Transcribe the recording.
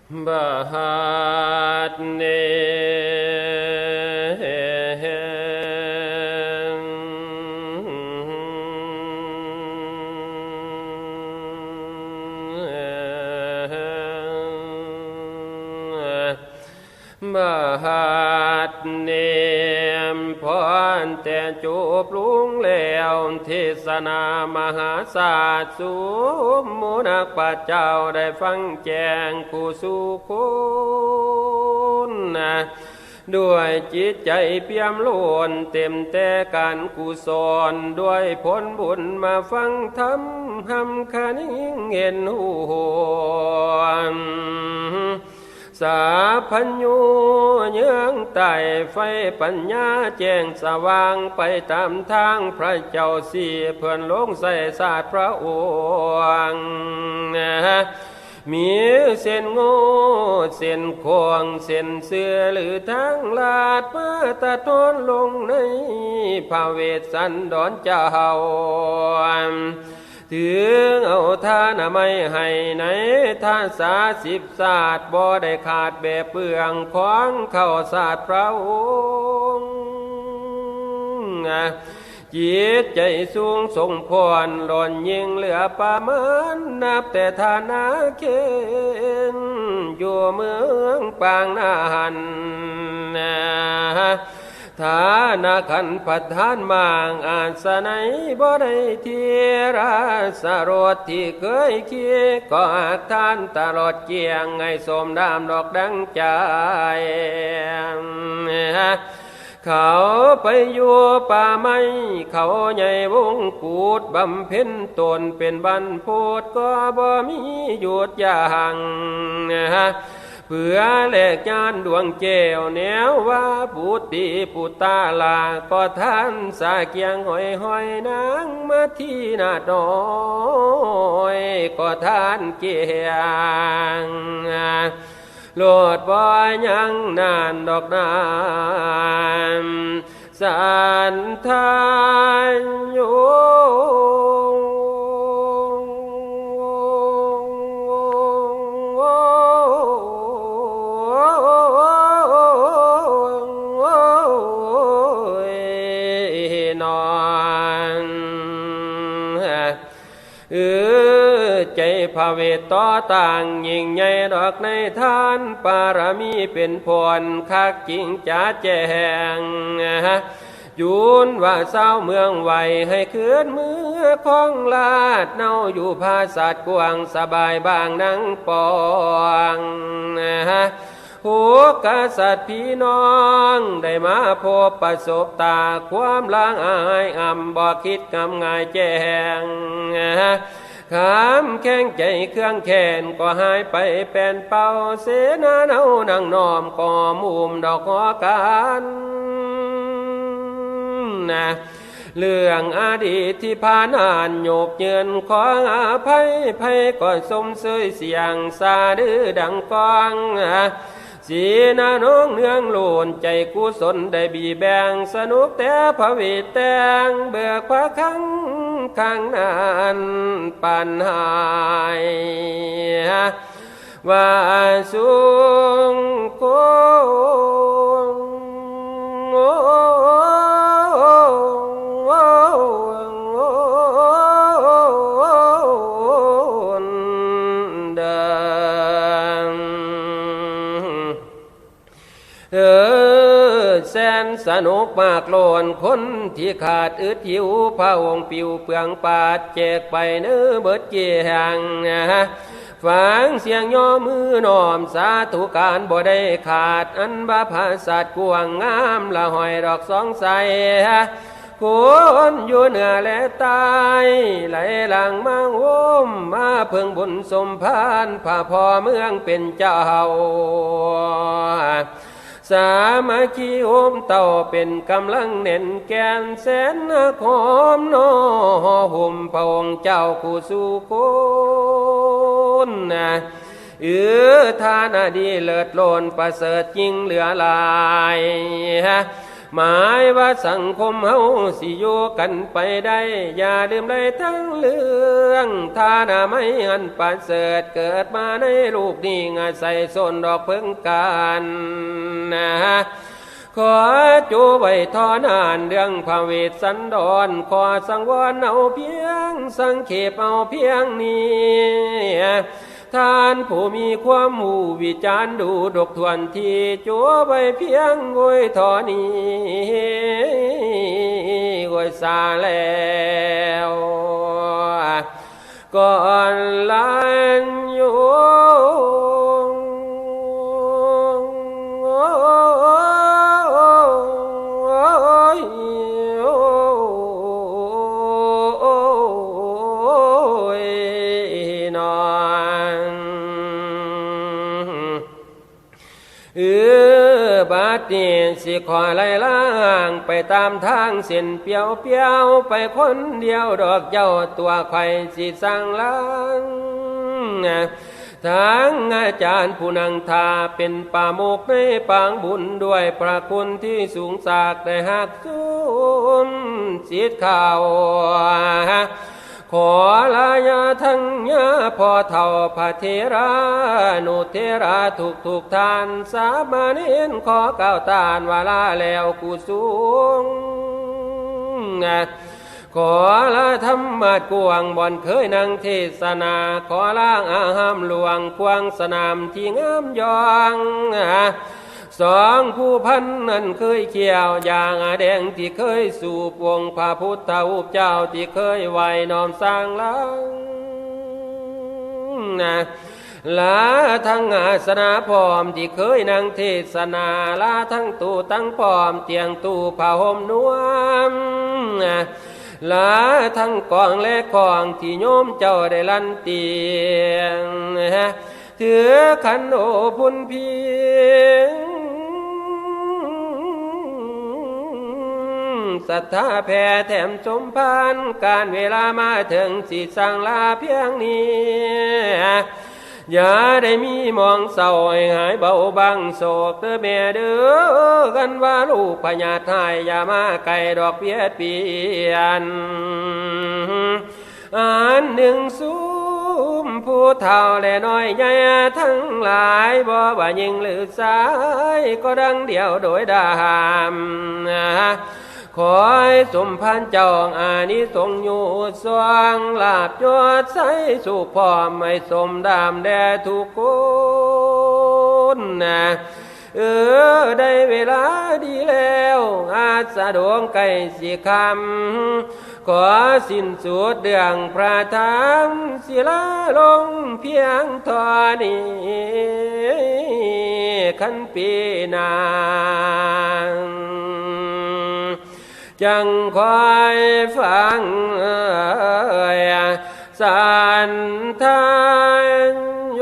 บาดเนบาดเนมพรแต่จูบลุงแล้วเทศนามหาศาสตร์สุมุนักปัจเจ้าได้ฟังแจ้งผู้สุคุณด้วยจิตใจเปี่ยมล้นเต็มแต่การกุศลด้วยผลบุญมาฟังธรรมหำคันเห็นหูสาพัญญูเยื้องไต่ไฟปัญญาแจ้งสว่างไปตามทางพระเจ้าสี่เพื่อนลงใส่ศาสตร์พระองค์มีเส้นโง่เส้นควงเส้นเสือหรือทั้งลาดมาตะทนลงในพระเวสสันดรเจ้าถึงเอาทานไม่ให้ในท่าน30 ศาสตร์บ่ได้ขาดแบบเปลืองของเข้าศาสตร์พระองค์จิตใจสูงส่งพรหล่นยิ่งเหลือประมาณนับแต่ฐานะเข็นอยู่เมืองปางนาหันฐานะขันพัฒานมางอาสนัยบ่ได้เทียราสรสที่เคยเคียก็หักท่านตลอดเกียงให้สมดามดอกดังใจเขาไปอยู่ป่าไม้เขาใหญ่วงกูดบำเพ็ญตนเป็นบรรพตก็บ่มีหยุดอย่างเพื่อแลกญาณดวงแก้วแนวว่าปุติปุตตาลาก็ท่านสาเกียงหอยหอยนางมาที่นาน้อยก็ท่านเกียงโลดบ่ยังนานดอกนานสันทานอยู่ใจพระเวทต่อต่างยิ่งใหญ่ดอกในทานปารมีเป็นผลคักจริงจะแจ้งยุนว่าเศร้าเมืองไหวให้คืนมือของลาดเน่าอยู่ภาษาดกวางสบายบางนังปองหัวกษัตริย์พี่น้องได้มาพบประสบตาความล้างอายบ่คิดกำง่ายแจ้งขามแข้งใจเครื่องแขนก็หายไปเป็นเป่าเสนาเนานั่งนอมก่อมุมดอกหอกันเรื่องอดีตที่ผ่านอ่านโยกเยินขออภัยภัยก็สมเสยเสียงซาดื้อดังกองสีนาน้องเนืองโลนใจกุศลได้บีแบ่งสนุกแต่พระวิแตงเบิกพระคังข้างนั้นปัญหายว่าสุงโกแสนสนุกมากโลนคนที่ขาดอึดหิวพระองค์ปิวเปลืองปาดแจกไปเนื้อเบิดเกียงฟังเสียงย่อมือน้อมสาธุการบ่ได้ขาดอันบาภาษากวงงามละหอยดอกสองใสคนอยู่เหนือและใต้ไหลหลังมังวุมมาเพิ่งบุญสมภารพระพ่อเมืองเป็นเจ้าสามัคคีโอมเต่าเป็นกำลังเน่นแกนแสนหอมนอห่มพระองค์เจ้าผู้สุคนทานาดีเลิศโลนประเสริฐยิ่งเหลือหลาย หมายว่าสังคมเฮาสิอยู่กันไปได้อย่าลืมได้ทั้งเรื่องฐานะไม่อันประเสริฐเกิดมาในลูกนี่งาใส่ส้นดอกเพิ่งการนะขอจูไว้ทอนานเรื่องภาเวทสันดรขอสังวรเอาเพียงสังเขปเอาเพียงนี้ท่านผู้มีความหูวิจารดูดกทวนที่จูไว้เพียงโวยทอนี้โวยซาแล้วก่อนลันอยู่บาดนี้สิขอไล่ล่างไปตามทางเส้นเปียวเปียวไปคนเดียวดอกเจ้าตัวไข่สิสั่งล้างทางอาจารย์ผู้นังทาเป็นป่าโมกในปางบุญด้วยพระคุณที่สูงสากได้หักสูมจิตข่าวขอลายาทั้งยาพ่อเท่าพระเทรานุเทราทุกท่านสามาเน้นขอก้าวตานวาลาแล้วกูสูงขอลาธรรมะกวงบ่อนเคยนั่งเทศนาขอล่างอาหามหลวงควงสนามที่งามยองสองผู้พันนั้นเคยเขี่ยวอย่างแดงที่เคยสูบวงพระพุทธรูปเจ้าที่เคยไหวน้อมสร้างลังลาทั้งอาสนะพร้อมที่เคยนั่งเทศนาลาทั้งตู้ตั้งพร้อมเตียงตู้ผ้าห่มนวมลาทั้งกองและกองที่โยมเจ้าได้ลั่นเตียงถือขันโอพุนเพียงศรัทธาแผ่แถมสมพานการเวลามาถึงสิสั่งลาเพียงนี้อย่าได้มีมองเศร้าให้หายเบาบางโศกเด้อแม่เด้อกันว่าลูกพญาไทยอย่ามาไกลดอกเพียดเปียนอันหนึ่งสูมผู้เฒ่าและน้อยใหญ่ทั้งหลายบ่ว่ายิงหรือสายก็ดังเดียวโดยดามขอให้สมพันธ์เจ้าอานิสงส์อยู่สว่างลาบยอดใสสุขพร้อมไม่สมดามแด่ทุกคนได้เวลาดีแล้วอาสะดวงไก่สิคำขอสิ้นสุดเรื่องพระธรรมศิลาลงเพียงเท่านี้ขันปีนาจังคอยฟังสันทานโย